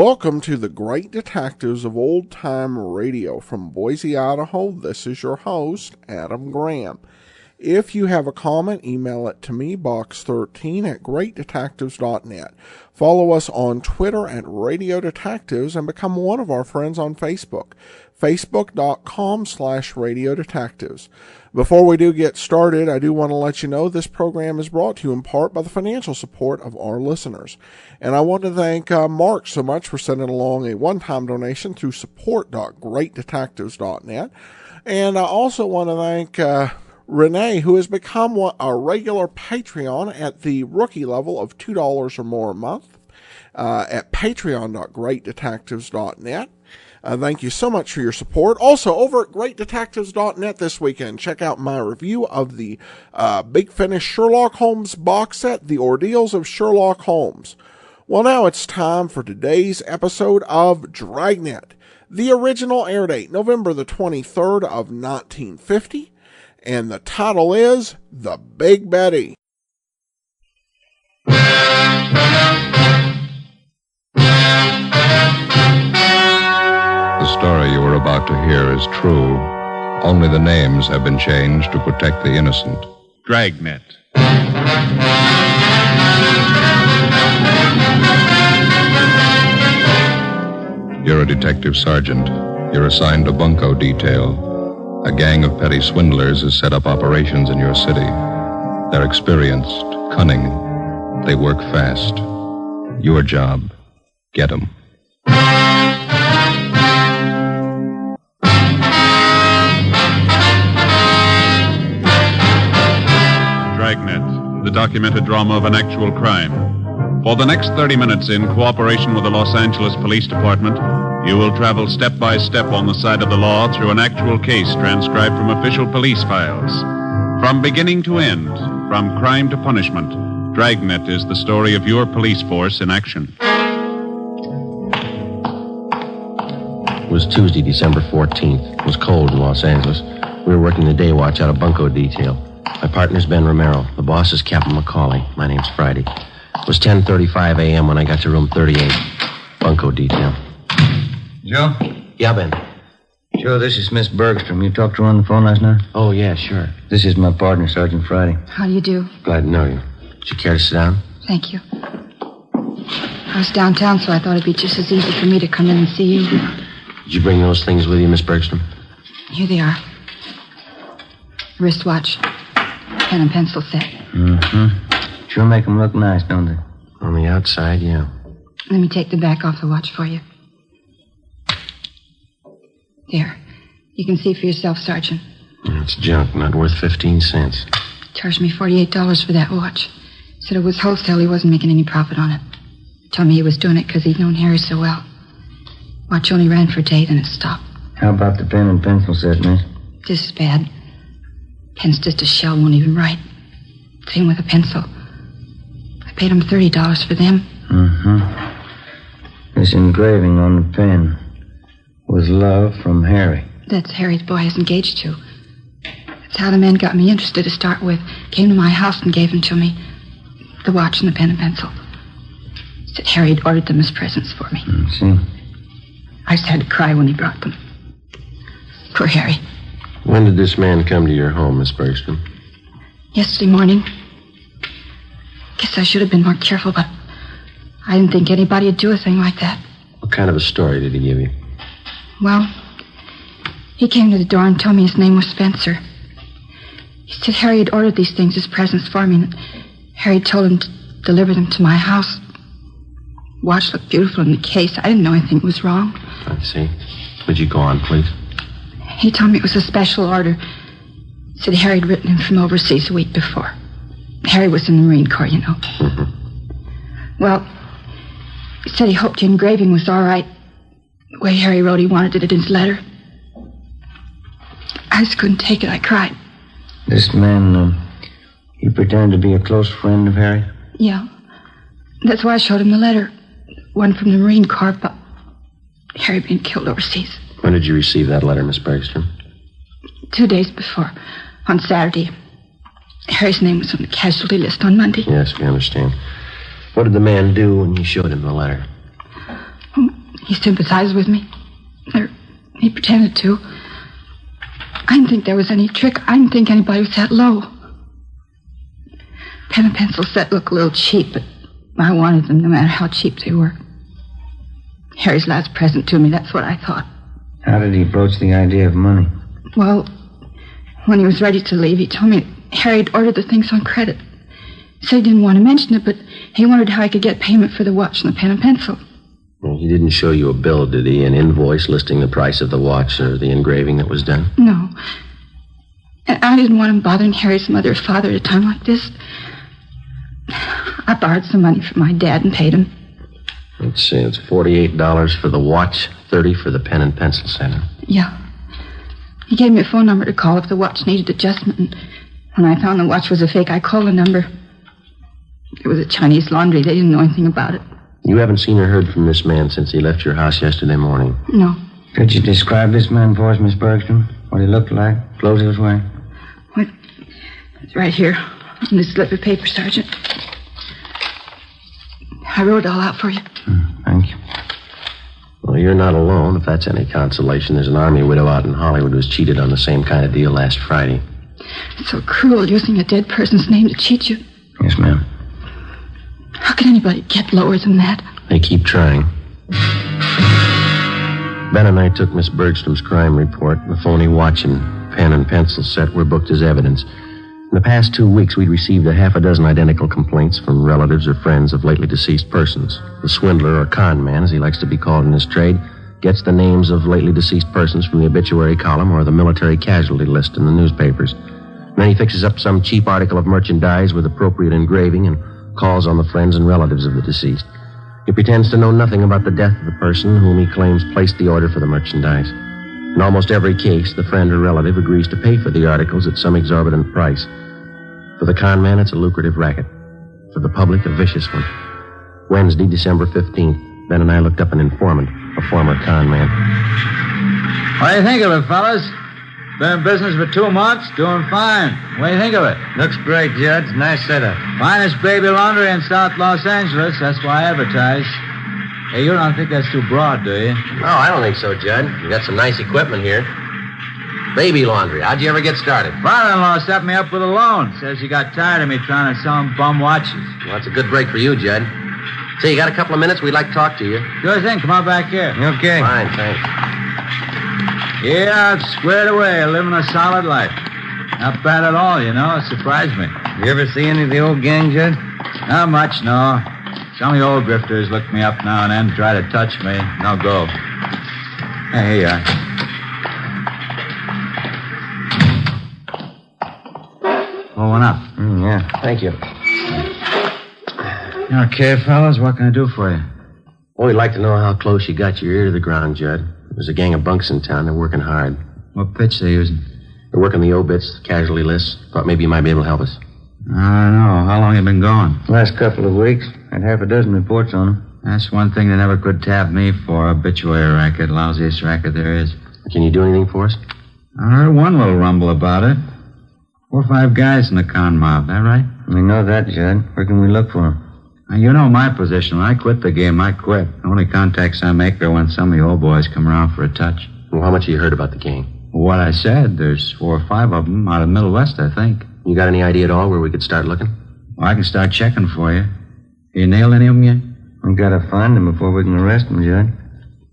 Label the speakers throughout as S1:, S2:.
S1: Welcome to the Great Detectives of Old Time Radio. From Boise, Idaho, this is your host, Adam Graham. If you have a comment, email it to me, box13@greatdetectives.net. Follow us on Twitter at Radio Detectives and become one of our friends on Facebook, facebook.com/Radio Detectives. Before we do get started, I do want to let you know this program is brought to you in part by the financial support of our listeners. And I want to thank Mark so much for sending along a one-time donation through support.greatdetectives.net. And I also want to thank Renee, who has become a regular Patreon at the rookie level of $2 or more a month at patreon.greatdetectives.net. Thank you so much for your support. Also, over at greatdetectives.net this weekend, check out my review of the Big Finish Sherlock Holmes box set, The Ordeals of Sherlock Holmes. Well, now it's time for today's episode of Dragnet. The original air date, November the 23rd of 1950. And the title is The Big Betty.
S2: The story you are about to hear is true. Only the names have been changed to protect the innocent.
S3: Dragnet.
S2: You're a detective sergeant. You're assigned to bunco detail. A gang of petty swindlers has set up operations in your city. They're experienced, cunning. They work fast. Your job, get them.
S3: Dragnet, the documented drama of an actual crime. For the next 30 minutes, in cooperation with the Los Angeles Police Department, you will travel step by step on the side of the law through an actual case transcribed from official police files. From beginning to end, from crime to punishment, Dragnet is the story of your police force in action.
S4: It was Tuesday, December 14th. It was cold in Los Angeles. We were working the day watch out of bunco detail. My partner's Ben Romero. The boss is Captain McCauley. My name's Friday. It was 10:35 a.m. when I got to room 38, bunco detail.
S5: Joe?
S4: Yeah, Ben.
S5: Joe, this is Miss Bergstrom. You talked to her on the phone last night?
S4: Oh, yeah, sure.
S5: This is my partner, Sergeant Friday.
S6: How do you do?
S4: Glad to know you. Would you care to sit down?
S6: Thank you. I was downtown, so I thought it'd be just as easy for me to come in and see you.
S4: Did you bring those things with you, Miss Bergstrom?
S6: Here they are. Wristwatch, pen and pencil set.
S5: Mm-hmm. Sure make them look nice, don't they?
S4: On the outside, yeah.
S6: Let me take the back off the watch for you. There. You can see for yourself, Sergeant.
S4: It's junk, not worth 15 cents.
S6: Charged me $48 for that watch. Said it was wholesale. He wasn't making any profit on it. Told me he was doing it because he'd known Harry so well. Watch only ran for a day, then it stopped.
S5: How about the pen and pencil set, miss?
S6: This is bad. Pen's just a shell, won't even write. Same with a pencil. I paid him $30 for them.
S5: Mm-hmm. This engraving on the pen. With love from Harry.
S6: That's Harry's boy I was engaged to. That's how the man got me interested to start with. Came to my house and gave them to me. The watch and the pen and pencil. Said Harry had ordered them as presents for me.
S5: See?
S6: I just had to cry when he brought them. Poor Harry.
S4: When did this man come to your home, Miss Bergstrom?
S6: Yesterday morning. Guess I should have been more careful, but I didn't think anybody would do a thing like that.
S4: What kind of a story did he give you?
S6: Well, he came to the door and told me his name was Spencer. He said Harry had ordered these things as presents for me, and Harry told him to deliver them to my house. Watch looked beautiful in the case. I didn't know anything was wrong.
S4: I see. Would you go on, please?
S6: He told me it was a special order. Said Harry had written him from overseas a week before. Harry was in the Marine Corps, you know.
S4: Mm-hmm.
S6: Well, he said he hoped the engraving was all right. The way Harry wrote he wanted it in his letter. I just couldn't take it. I cried.
S5: This man, he pretended to be a close friend of Harry?
S6: Yeah. That's why I showed him the letter. One from the Marine Corps about Harry being killed overseas.
S4: When did you receive that letter, Miss Bergstrom?
S6: 2 days before. On Saturday. Harry's name was on the casualty list on Monday.
S4: Yes, we understand. What did the man do when you showed him the letter?
S6: He sympathized with me. Or he pretended to. I didn't think there was any trick. I didn't think anybody was that low. Pen and pencil set looked a little cheap, but I wanted them no matter how cheap they were. Harry's last present to me, that's what I thought.
S5: How did he approach the idea of money?
S6: Well, when he was ready to leave, he told me Harry had ordered the things on credit. He said he didn't want to mention it, but he wondered how he could get payment for the watch and the pen and pencil.
S4: Well, he didn't show you a bill, did he? An invoice listing the price of the watch or the engraving that was done?
S6: No. And I didn't want him bothering Harry's mother or father at a time like this. I borrowed some money from my dad and paid him.
S4: Let's see, it's $48 for the watch, $30 for the pen and pencil set.
S6: Yeah. He gave me a phone number to call if the watch needed adjustment, and when I found the watch was a fake, I called the number. It was a Chinese laundry. They didn't know anything about it.
S4: You haven't seen or heard from this man since he left your house yesterday morning?
S6: No.
S5: Could you describe this man for us, Miss Bergstrom? What he looked like? Clothes he was wearing?
S6: What? It's right here on this slip of paper, Sergeant. I wrote it all out for you.
S5: Thank you.
S4: Well, you're not alone, if that's any consolation. There's an army widow out in Hollywood who was cheated on the same kind of deal last Friday.
S6: It's so cruel using a dead person's name to cheat you.
S5: Yes, ma'am.
S6: How can anybody get lower than that?
S4: They keep trying. Ben and I took Miss Bergstrom's crime report. The phony watch and pen and pencil set were booked as evidence. In the past 2 weeks, we'd received a half a dozen identical complaints from relatives or friends of lately deceased persons. The swindler, or con man, as he likes to be called in his trade, gets the names of lately deceased persons from the obituary column or the military casualty list in the newspapers. And then he fixes up some cheap article of merchandise with appropriate engraving and calls on the friends and relatives of the deceased. He pretends to know nothing about the death of the person whom he claims placed the order for the merchandise. In almost every case, the friend or relative agrees to pay for the articles at some exorbitant price. For the con man, it's a lucrative racket. For the public, a vicious one. Wednesday, December 15th, Ben and I looked up an informant, a former con man.
S7: What do you think of it, fellas? Been in business for 2 months, doing fine. What do you think of it?
S5: Looks great, Judge. Nice setup.
S7: Finest baby laundry in South Los Angeles. That's why I advertise. Hey, you don't think that's too broad, do you?
S4: No, I don't think so, Judd. You got some nice equipment here. Baby laundry. How'd you ever get started?
S7: Father-in-law set me up with a loan. Says he got tired of me trying to sell him bum watches.
S4: Well, that's a good break for you, Judd. Say, you got a couple of minutes? We'd like to talk to you.
S7: Sure thing. Come on back here.
S5: Okay.
S4: Fine, thanks.
S7: Yeah, I'm squared away, living a solid life. Not bad at all, you know. It surprised me.
S5: You ever see any of the old gang, Judge?
S7: Not much, no. Some of the old grifters look me up now and then, try to touch me. No go. Hey, here you are. Pull one up.
S5: Yeah.
S4: Thank you.
S7: Okay, fellas, what can I do for you?
S4: Well, we'd like to know how close you got your ear to the ground, Judd. There's a gang of bunks in town. They're working hard.
S7: What pitch they using?
S4: They're working the obits, casualty lists. Thought maybe you might be able to help us.
S7: I don't know. How long you been going?
S5: Last couple of weeks. Had half a dozen reports on them.
S7: That's one thing they never could tap me for. Obituary racket. Lousiest racket there is.
S4: Can you do anything for us?
S7: I heard one little rumble about it. 4 or 5 guys in the con mob. That right?
S5: We know that, Judd. Where can we look for them?
S7: Now, you know my position. When I quit the game, I quit. The only contacts I make are when some of the old boys come around for a touch.
S4: Well, how much have you heard about the gang?
S7: What I said, there's 4 or 5 of them out of the Middle West, I think.
S4: You got any idea at all where we could start looking?
S7: Well, I can start checking for you. You nailed any of them yet?
S5: We gotta find them before we can arrest them, Judd.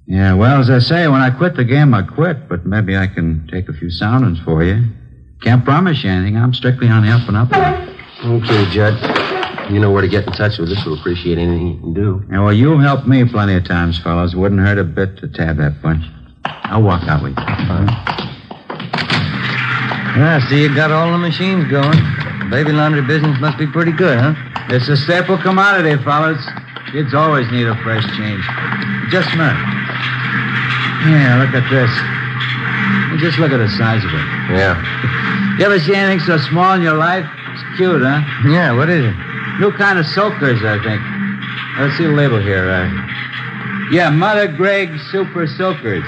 S7: Yeah, well, as I say, when I quit the game, I quit. But maybe I can take a few soundings for you. Can't promise you anything. I'm strictly on the up and up.
S4: Okay, Judd. You know where to get in touch with us. We'll appreciate anything you can do.
S7: Yeah, well, you've helped me plenty of times, fellas. Wouldn't hurt a bit to tab that bunch. I'll walk out with you.
S4: Fine.
S5: I see you got all the machines going. Baby laundry business must be pretty good, huh?
S7: It's a staple commodity, fellas. Kids always need a fresh change. Just a minute. Yeah, look at this. Just look at the size of it.
S4: Yeah.
S7: You ever see anything so small in your life? It's cute, huh?
S5: Yeah, what is it?
S7: New kind of soakers, I think. Let's see the label here. Yeah, Mother Greg Super Soakers.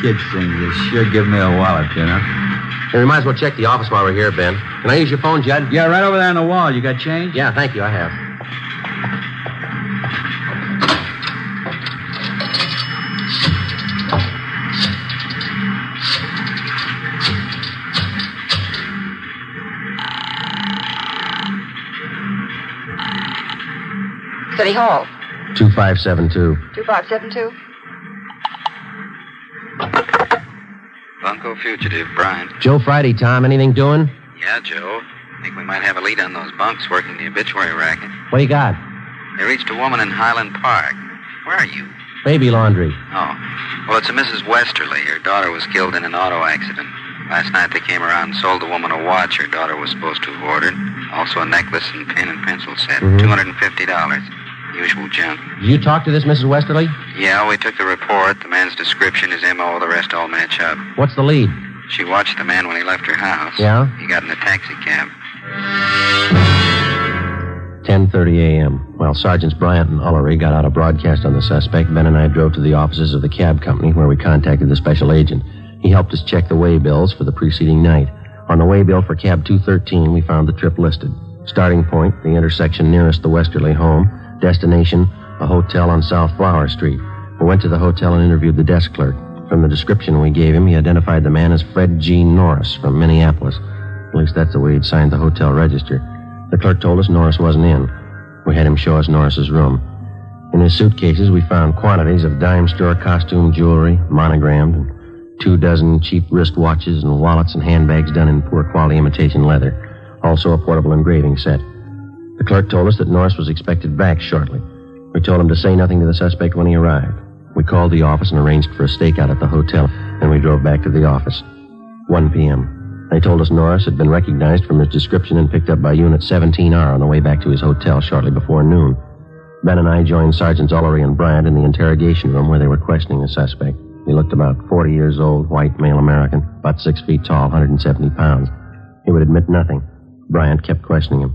S7: Kids things. They sure give me a wallet, you know.
S4: Hey, we might as well check the office while we're here, Ben. Can I use your phone, Judd?
S7: Yeah, right over there on the wall. You got change?
S4: Yeah, thank you. I have.
S6: City Hall.
S4: 2572.
S6: 2572?
S8: Bunko fugitive, Brian.
S4: Joe Friday, Tom. Anything doing?
S8: Yeah, Joe. Think we might have a lead on those bunks working the obituary racket.
S4: What do you got?
S8: They reached a woman in Highland Park. Where are you?
S4: Baby laundry.
S8: Oh. Well, it's a Mrs. Westerly. Her daughter was killed in an auto accident. Last night they came around and sold the woman a watch her daughter was supposed to have ordered. Also a necklace and pen and pencil set. $250. Usual junk.
S4: Did you talk to this Mrs. Westerly?
S8: Yeah, we took the report. The man's description, his M.O., the rest all match up.
S4: What's the lead?
S8: She watched the man when he left her house.
S4: Yeah?
S8: He got in a taxi cab.
S4: 10:30 a.m. While Sergeants Bryant and Ullery got out a broadcast on the suspect, Ben and I drove to the offices of the cab company where we contacted the special agent. He helped us check the way bills for the preceding night. On the way bill for cab 213, we found the trip listed. Starting point, the intersection nearest the Westerly home. Destination, a hotel on South Flower Street. We went to the hotel and interviewed the desk clerk. From the description we gave him, he identified the man as Fred G. Norris from Minneapolis. At least that's the way he'd signed the hotel register. The clerk told us Norris wasn't in. We had him show us Norris's room. In his suitcases, we found quantities of dime store costume jewelry, monogrammed, and 24 cheap wristwatches and wallets and handbags done in poor quality imitation leather. Also a portable engraving set. The clerk told us that Norris was expected back shortly. We told him to say nothing to the suspect when he arrived. We called the office and arranged for a stakeout at the hotel, and we drove back to the office. 1 p.m. They told us Norris had been recognized from his description and picked up by Unit 17R on the way back to his hotel shortly before noon. Ben and I joined Sergeants Ullery and Bryant in the interrogation room where they were questioning the suspect. He looked about 40 years old, white, male American, about 6 feet tall, 170 pounds. He would admit nothing. Bryant kept questioning him.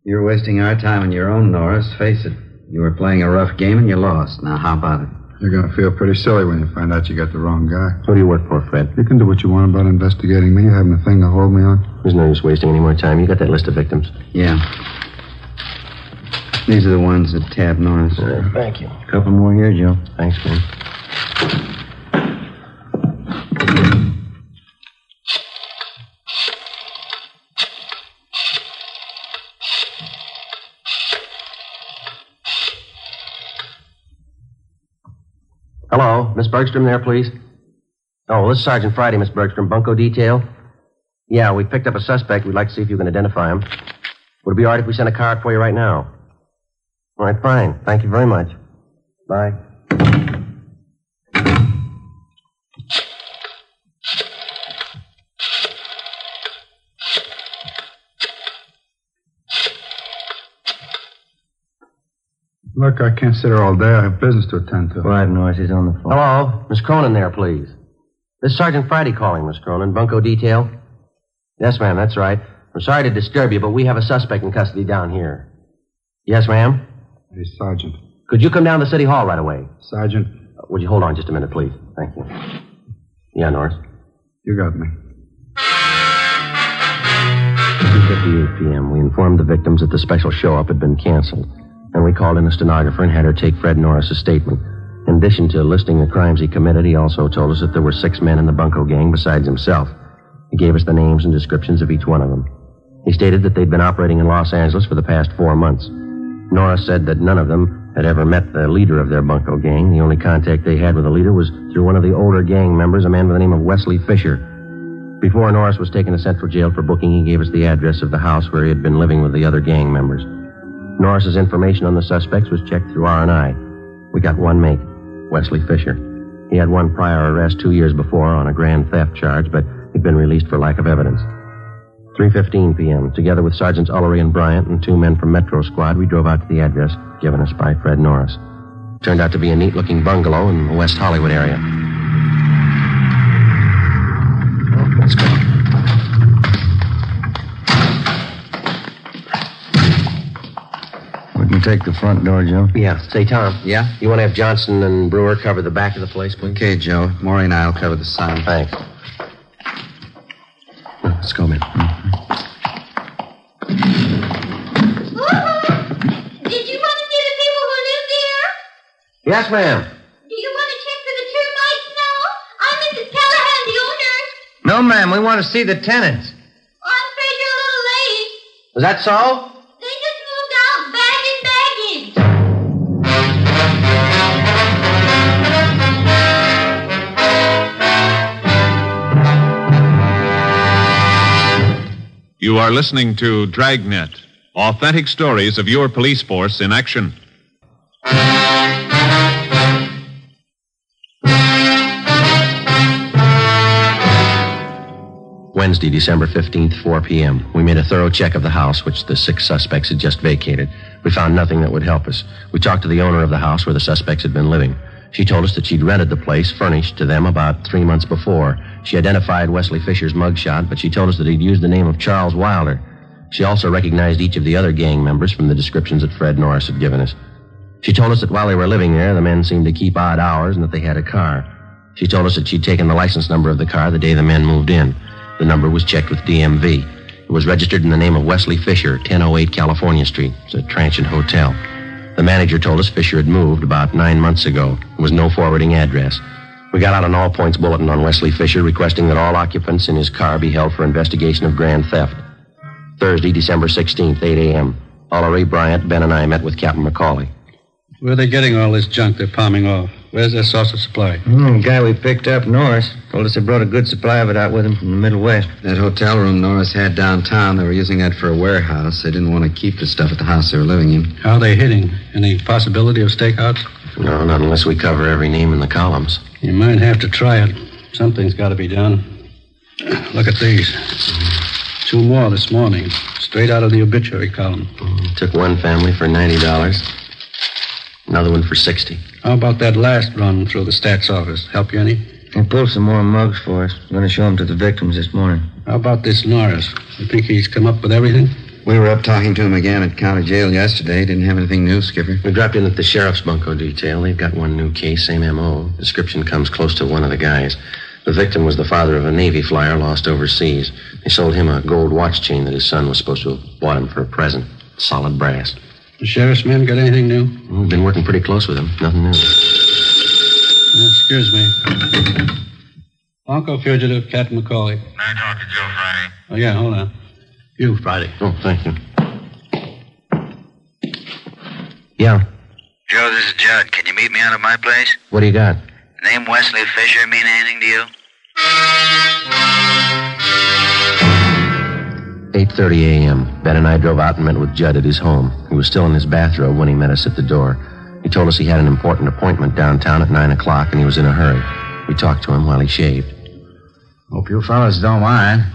S7: You're wasting our time on your own, Norris. Face it. You were playing a rough game and you lost. Now, how about it?
S9: You're going to feel pretty silly when you find out you got the wrong guy.
S4: Who do you work for, Fred?
S9: You can do what you want about investigating me. You haven't a thing to hold me on.
S4: There's no use wasting any more time. You got that list of victims?
S7: Yeah. These are the ones that tabbed Norris.
S4: Thank you.
S7: A couple more here, Joe.
S4: Thanks, man. Hello, Miss Bergstrom there, please? Oh, this is Sergeant Friday, Miss Bergstrom. Bunko detail? Yeah, we picked up a suspect. We'd like to see if you can identify him. Would it be all right if we sent a car out for you right now? All right, fine. Thank you very much. Bye.
S9: Look, I can't sit here all day. I have business to attend to.
S7: 5 Norris is on the phone.
S4: Hello, Miss Cronin there, please. This is Sergeant Friday calling, Miss Cronin. Bunko detail? Yes, ma'am, that's right. I'm sorry to disturb you, but we have a suspect in custody down here. Yes, ma'am?
S9: Hey, Sergeant.
S4: Could you come down to City Hall right away?
S9: Sergeant.
S4: Would you hold on just a minute, please? Thank you. Yeah, Norris?
S9: You got me.
S4: 2:58 p.m. We informed the victims that the special show-up had been canceled. And we called in a stenographer and had her take Fred Norris's statement. In addition to listing the crimes he committed, he also told us that there were 6 men in the Bunko gang besides himself. He gave us the names and descriptions of each one of them. He stated that they'd been operating in Los Angeles for the past 4 months. Norris said that none of them had ever met the leader of their Bunko gang. The only contact they had with the leader was through one of the older gang members, a man by the name of Wesley Fisher. Before Norris was taken to Central Jail for booking, he gave us the address of the house where he had been living with the other gang members. Norris's information on the suspects was checked through R&I. We got one mate, Wesley Fisher. He had one prior arrest 2 years before on a grand theft charge, but he'd been released for lack of evidence. 3:15 p.m., together with Sergeants Ullery and Bryant and 2 men from Metro Squad, we drove out to the address given us by Fred Norris. Turned out to be a neat-looking bungalow in the West Hollywood area. Well, let's go.
S7: We can take the front door, Joe.
S4: Yeah. Say, Tom.
S7: Yeah?
S4: You want to have Johnson and Brewer cover the back of the place, please?
S7: Okay, Joe. Maury and I'll cover the sound.
S4: Thanks. Let's go, man.
S10: Did you want to see the people who live there?
S4: Yes, ma'am.
S10: Do you want to check for the termites now? I'm Mrs. Callahan, the owner.
S7: No, ma'am. We want to see the tenants.
S10: Oh, I'm afraid you're a little late.
S4: Is that so?
S10: They just moved out, bag and baggage.
S3: You are listening to Dragnet, authentic stories of your police force in action.
S4: Wednesday, December 15th, 4 p.m. We made a thorough check of the house, which the 6 suspects had just vacated. We found nothing that would help us. We talked to the owner of the house where the suspects had been living. She told us that she'd rented the place, furnished to them, about 3 months before. She identified Wesley Fisher's mugshot, but she told us that he'd used the name of Charles Wilder. She also recognized each of the other gang members from the descriptions that Fred Norris had given us. She told us that while they were living there, the men seemed to keep odd hours and that they had a car. She told us that she'd taken the license number of the car the day the men moved in. The number was checked with DMV. It was registered in the name of Wesley Fisher, 1008 California Street. It's a transient hotel. The manager told us Fisher had moved about 9 months ago. There was no forwarding address. We got out an all-points bulletin on Wesley Fisher requesting that all occupants in his car be held for investigation of grand theft. Thursday, December 16th, 8 a.m. Paula Ray Bryant, Ben, and I met with Captain McCauley.
S11: Where are they getting all this junk they're palming off? Where's their source of supply?
S5: The guy we picked up, Norris, told us they brought a good supply of it out with him from the Middle West.
S8: That hotel room Norris had downtown, they were using that for a warehouse. They didn't want to keep the stuff at the house they were living in.
S11: How are they hitting? Any possibility of stakeouts?
S4: No, not unless we cover every name in the columns.
S11: You might have to try it. Something's got to be done. Look at these. 2 more this morning, straight out of the obituary column.
S4: Took one family for $90. Another one for $60.
S11: How about that last run through the stats office? Help you any?
S5: He pulled some more mugs for us. We're going to show them to the victims this morning.
S11: How about this Norris? You think he's come up with everything?
S8: We were up talking to him again at county jail yesterday. Didn't have anything new, Skipper.
S4: We dropped in at the sheriff's bunco detail. They've got one new case, same M.O. Description comes close to one of the guys. The victim was the father of a Navy flyer lost overseas. They sold him a gold watch chain that his son was supposed to have bought him for a present. Solid brass.
S11: The sheriff's men got anything new?
S4: We've been working pretty close with him. Nothing new.
S11: Excuse me. Bunko fugitive, Captain McCauley.
S12: May I talk to Joe Friday?
S11: Oh, yeah, hold on. You, Friday.
S4: Oh, thank you. Yeah.
S8: Joe, this is Judd. Can you meet me out at my place?
S4: What do you got?
S8: The name Wesley Fisher mean anything to you?
S4: 8:30 a.m. Ben and I drove out and met with Judd at his home. He was still in his bathrobe when he met us at the door. He told us he had an important appointment downtown at 9 o'clock and he was in a hurry. We talked to him while he shaved.
S7: Hope you fellas don't mind.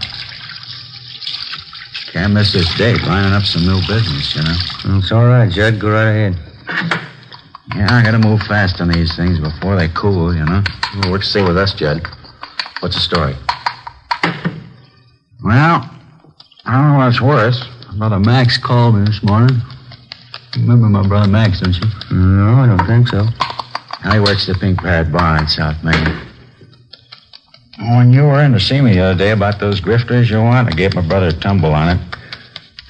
S7: Can't miss this date, lining up some new business, you know.
S5: It's all right, Judd. Go right ahead.
S7: Yeah, I gotta move fast on these things before they cool, you know.
S4: Well, works the same with us, Judd. What's the story?
S7: Well, I don't know what's worse.
S11: Brother Max called me this morning. You remember my brother Max, don't you?
S5: No, I don't think so.
S7: He works the Pink Parrot Bar in South Main. When you were in to see me the other day about those grifters you want, I gave my brother a tumble on it.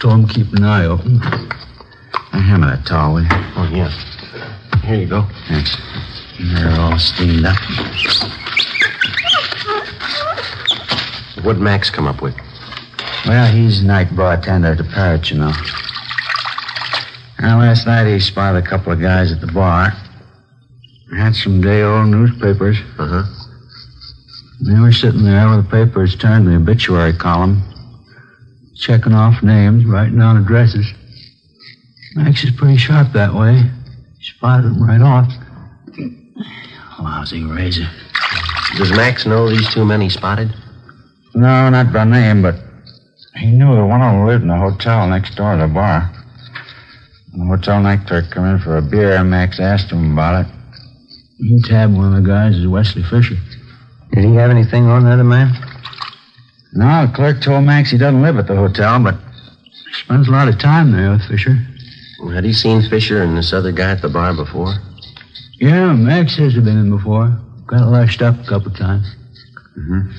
S11: Told him keep an eye open.
S7: Hand me that towel, will you?
S4: Oh, yeah. Here you go.
S7: Thanks. They're all steamed up.
S4: What'd Max come up with?
S7: Well, he's night bartender at the Parrot, you know. Now, last night he spotted a couple of guys at the bar. Had some day-old newspapers.
S4: Uh-huh.
S11: They were sitting there with the papers turned to the obituary column, checking off names, writing down addresses. Max is pretty sharp that way. He spotted them right off. Lousy razor.
S4: Does Max know these 2 men he spotted?
S7: No, not by name, but he knew that one of them lived in a hotel next door to the bar. When the hotel night clerk came in for a beer, and Max asked him about it.
S11: He tabbed one of the guys as Wesley Fisher.
S5: Did he have anything on the other man?
S7: No, the clerk told Max he doesn't live at the hotel, but
S11: he spends a lot of time there with Fisher.
S4: Had he seen Fisher and this other guy at the bar before?
S11: Yeah, Max says he's been in before. Got lashed up a couple times.
S4: Mm-hmm.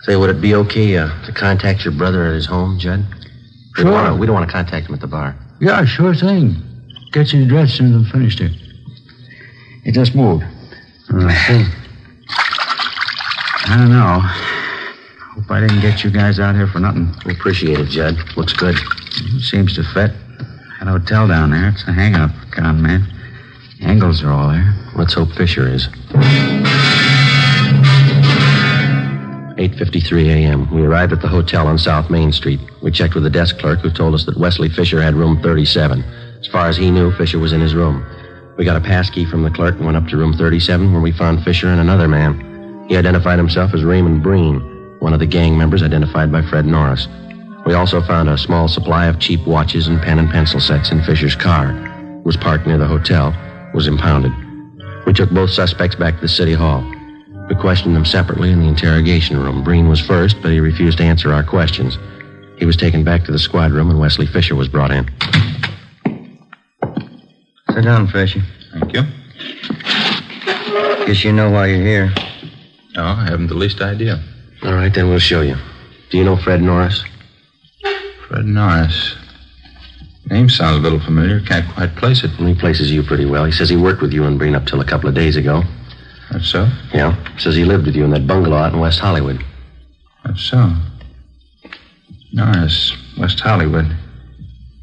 S4: Say, would it be okay to contact your brother at his home, Judd?
S11: Sure.
S4: We don't want to contact him at the bar.
S11: Yeah, sure thing. Get your address as soon as I'm finished here.
S7: he just moved.
S11: I see.
S7: I don't know. Hope I didn't get you guys out here for nothing.
S4: We appreciate it, Judd. Looks good.
S7: Seems to fit. Had a hotel down there. It's a hang-up, con man. Angles are all there.
S4: Let's hope Fisher is. 8:53 a.m. We arrived at the hotel on South Main Street. We checked with the desk clerk, who told us that Wesley Fisher had room 37. As far as he knew, Fisher was in his room. We got a pass key from the clerk and went up to room 37, where we found Fisher and another man. He identified himself as Raymond Breen, one of the gang members identified by Fred Norris. We also found a small supply of cheap watches and pen and pencil sets in Fisher's car. It was parked near the hotel, was impounded. We took both suspects back to the city hall. We questioned them separately in the interrogation room. Breen was first, but he refused to answer our questions. He was taken back to the squad room, and Wesley Fisher was brought in.
S5: Sit down, Fisher.
S7: Thank you.
S5: Guess you know why you're here.
S7: No, I haven't the least idea.
S4: All right, then we'll show you. Do you know Fred Norris?
S7: Fred Norris. Name sounds a little familiar. Can't quite place it.
S4: Well, he places you pretty well. He says he worked with you and Breen up till a couple of days ago.
S7: That's so?
S4: Yeah. Says he lived with you in that bungalow out in West Hollywood.
S7: That's so. Norris, West Hollywood.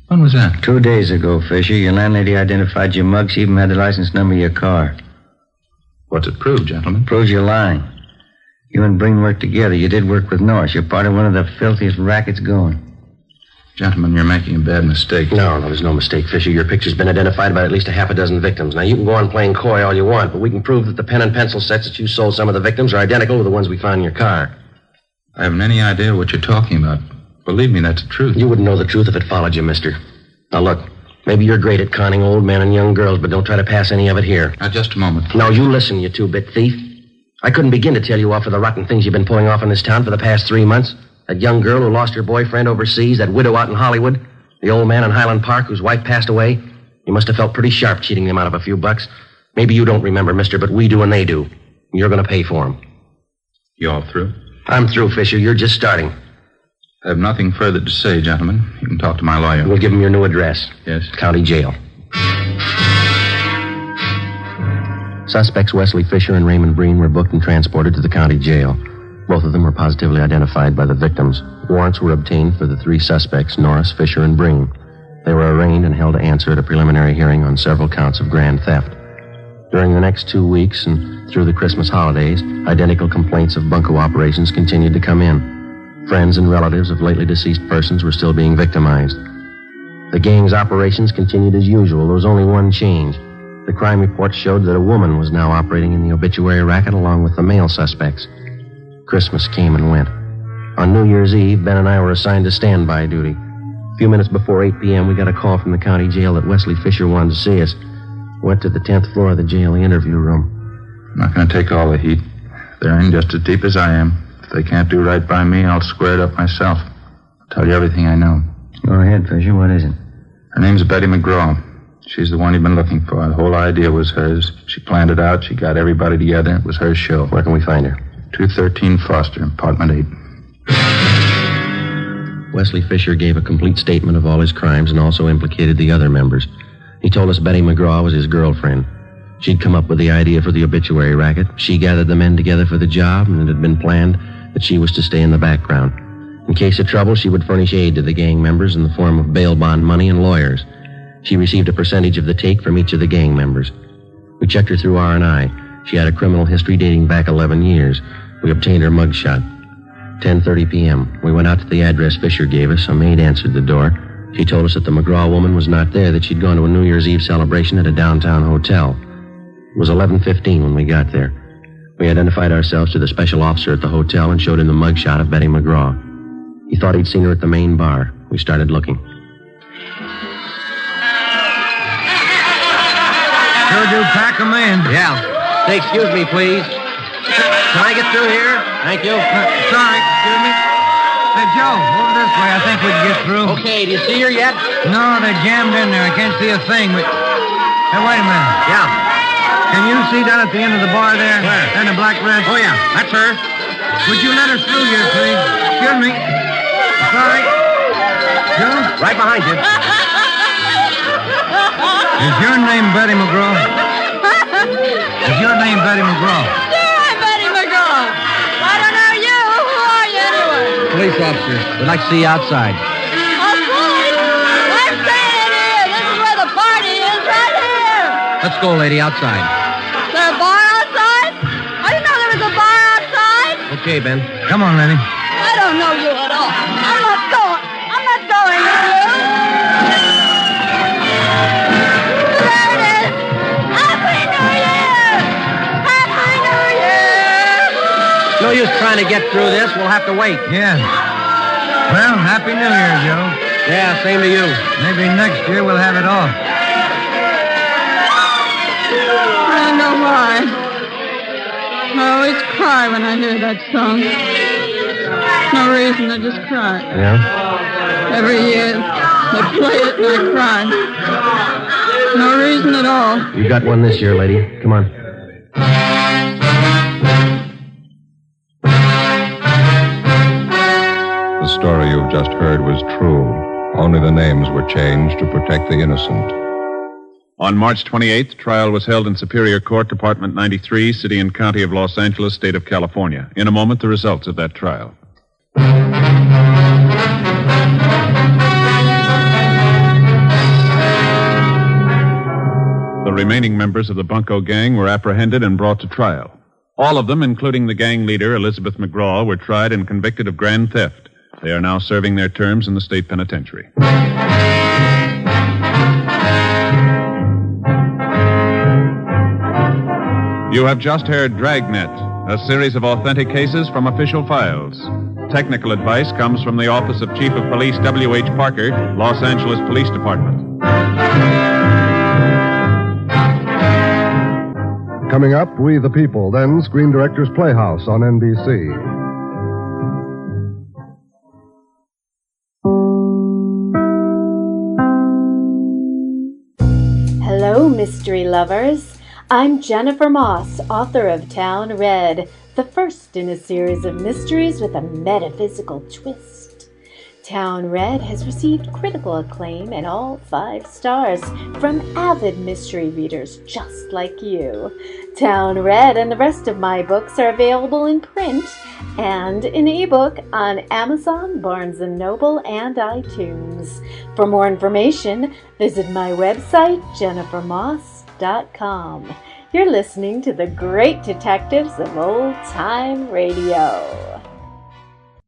S7: When was that?
S5: 2 days ago, Fisher. Your landlady identified your mug. She even had the license number of your car.
S7: What's it prove, gentlemen?
S5: Proves you're lying. You and Breen worked together. You did work with Norris. You're part of one of the filthiest rackets going.
S7: Gentlemen, you're making a bad mistake.
S4: No, there's no mistake, Fisher. Your picture's been identified by at least a half a dozen victims. Now, you can go on playing coy all you want, but we can prove that the pen and pencil sets that you sold some of the victims are identical to the ones we found in your car.
S7: I haven't any idea what you're talking about. Believe me, that's the truth.
S4: You wouldn't know the truth if it followed you, mister. Now, look, maybe you're great at conning old men and young girls, but don't try to pass any of it here.
S7: Now, just a moment.
S4: Now, you listen, you two-bit thief. I couldn't begin to tell you off for the rotten things you've been pulling off in this town for the past 3 months. That young girl who lost her boyfriend overseas, that widow out in Hollywood, the old man in Highland Park whose wife passed away. You must have felt pretty sharp cheating them out of a few bucks. Maybe you don't remember, mister, but we do and they do. And you're going to pay for them.
S7: You all through?
S4: I'm through, Fisher. You're just starting.
S7: I have nothing further to say, gentlemen. You can talk to my lawyer.
S4: We'll give him your new address.
S7: Yes.
S4: County jail. Suspects Wesley Fisher and Raymond Breen were booked and transported to the county jail. Both of them were positively identified by the victims. Warrants were obtained for the 3 suspects, Norris, Fisher, and Breen. They were arraigned and held to answer at a preliminary hearing on several counts of grand theft. During the next 2 weeks and through the Christmas holidays, identical complaints of bunco operations continued to come in. Friends and relatives of lately deceased persons were still being victimized. The gang's operations continued as usual. There was only one change. The crime report showed that a woman was now operating in the obituary racket along with the male suspects. Christmas came and went. On New Year's Eve, Ben and I were assigned to standby duty. A few minutes before 8 p.m., we got a call from the county jail that Wesley Fisher wanted to see us. Went to the 10th floor of the jail, the interview room.
S7: I'm not going to take all the heat. They're in just as deep as I am. If they can't do right by me, I'll square it up myself. I'll tell you everything I know.
S5: Go ahead, Fisher. What is it?
S7: Her name's Betty McGraw. She's the one you've been looking for. The whole idea was hers. She planned it out. She got everybody together. It was her show.
S4: Where can we find her?
S7: 213 Foster, apartment 8.
S4: Wesley Fisher gave a complete statement of all his crimes and also implicated the other members. He told us Betty McGraw was his girlfriend. She'd come up with the idea for the obituary racket. She gathered the men together for the job, and it had been planned that she was to stay in the background. In case of trouble, she would furnish aid to the gang members in the form of bail bond money and lawyers. She received a percentage of the take from each of the gang members. We checked her through R&I. She had a criminal history dating back 11 years. We obtained her mugshot. 10:30 p.m. We went out to the address Fisher gave us. A maid answered the door. She told us that the McGraw woman was not there, that she'd gone to a New Year's Eve celebration at a downtown hotel. It was 11:15 when we got there. We identified ourselves to the special officer at the hotel and showed him the mugshot of Betty McGraw. He thought he'd seen her at the main bar. We started looking.
S5: Sure do pack 'em in.
S4: Yeah. Say, excuse me, please. Can I get through here? Thank you.
S5: Sorry, excuse me. Hey, Joe, over this way. I think we can get through.
S4: Okay, do you see her yet?
S5: No, they're jammed in there. I can't see a thing, but... Hey, wait a minute.
S4: Yeah.
S5: Can you see down at the end of the bar there?
S4: Where?
S5: In the black dress?
S4: Oh, yeah, that's her.
S5: Would you let her through here, please? Excuse me. Sorry. Joe?
S4: Right behind you.
S5: Is your name Betty McGraw? Is your name Betty McGraw?
S10: Yeah, I'm Betty McGraw. I don't know you. Who are you anyway?
S4: Police officer. We'd like to see you outside.
S10: Outside? I'm staying in here. This is where the party is, right here.
S4: Let's go, lady, outside.
S10: Is there a bar outside? I didn't know there was a bar outside.
S4: Okay, Ben.
S11: Come on, Lenny.
S10: I don't know you at all. I'm not going. I'm not going with you. There it is. Happy New Year! Happy New Year!
S4: No use trying to get through this. We'll have to wait.
S11: Yeah. Well, Happy New Year, Joe.
S4: Yeah, same to you.
S11: Maybe next year we'll have it off.
S6: I don't know why. I always cry when I hear that song. No reason, I just cry.
S4: Yeah?
S6: Every year they play it and I cry. No reason at all.
S4: You got one this year, lady. Come on.
S2: The story you've just heard was true. Only the names were changed to protect the innocent.
S3: On March 28th, trial was held in Superior Court, Department 93, City and County of Los Angeles, State of California. In a moment, the results of that trial. The remaining members of the Bunko gang were apprehended and brought to trial. All of them, including the gang leader, Elizabeth McGraw, were tried and convicted of grand theft. They are now serving their terms in the state penitentiary. You have just heard Dragnet, a series of authentic cases from official files. Technical advice comes from the Office of Chief of Police W.H. Parker, Los Angeles Police Department.
S12: Coming up, We the People, then Screen Directors Playhouse on NBC.
S13: Hello, mystery lovers. I'm Jennifer Moss, author of Town Red, the first in a series of mysteries with a metaphysical twist. Town Red has received critical acclaim and all 5 stars from avid mystery readers just like you. Town Red and the rest of my books are available in print and in ebook on Amazon, Barnes & Noble, and iTunes. For more information, visit my website, jennifermoss.com. You're listening to the great detectives of old-time radio.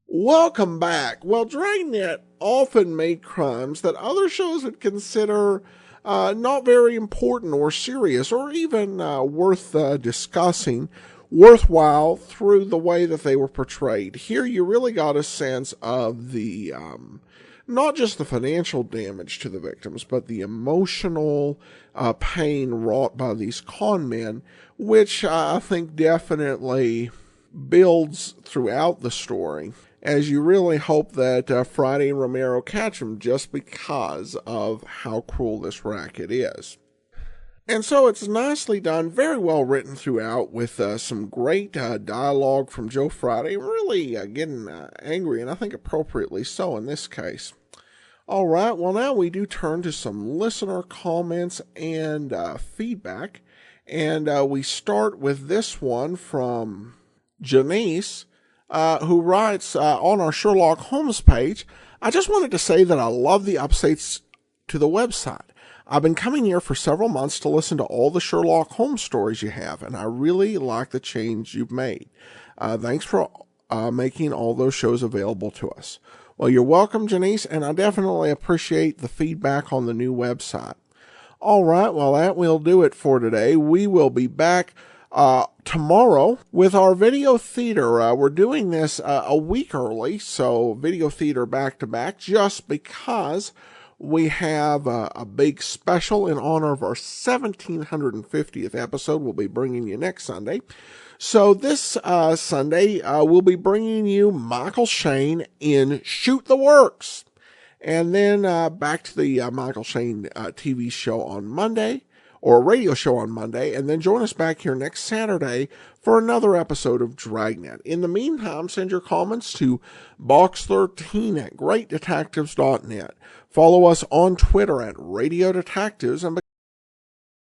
S1: Welcome back. Well, Dragnet often made crimes that other shows would consider not very important or serious or even worth discussing, worthwhile through the way that they were portrayed. Here you really got a sense of the not just the financial damage to the victims, but the emotional pain wrought by these con men, which I think definitely builds throughout the story, as you really hope that Friday and Romero catch them just because of how cruel this racket is. And so it's nicely done, very well written throughout, with some great dialogue from Joe Friday, really getting angry, and I think appropriately so in this case. All right, well, now we do turn to some listener comments and feedback, and we start with this one from Janice, who writes on our Sherlock Holmes page, I just wanted to say that I love the updates to the website. I've been coming here for several months to listen to all the Sherlock Holmes stories you have, and I really like the change you've made. Thanks for making all those shows available to us. Well, you're welcome, Janice, and I definitely appreciate the feedback on the new website. All right, well, that will do it for today. We will be back tomorrow with our video theater. We're doing this a week early, so video theater back-to-back, just because we have a big special in honor of our 1750th episode we'll be bringing you next Sunday. So this Sunday, we'll be bringing you Michael Shayne in Shoot the Works. And then back to the Michael Shayne TV show on Monday, or a radio show on Monday, and then join us back here next Saturday for another episode of Dragnet. In the meantime, send your comments to box13 at greatdetectives.net. Follow us on Twitter at Radio Detectives, and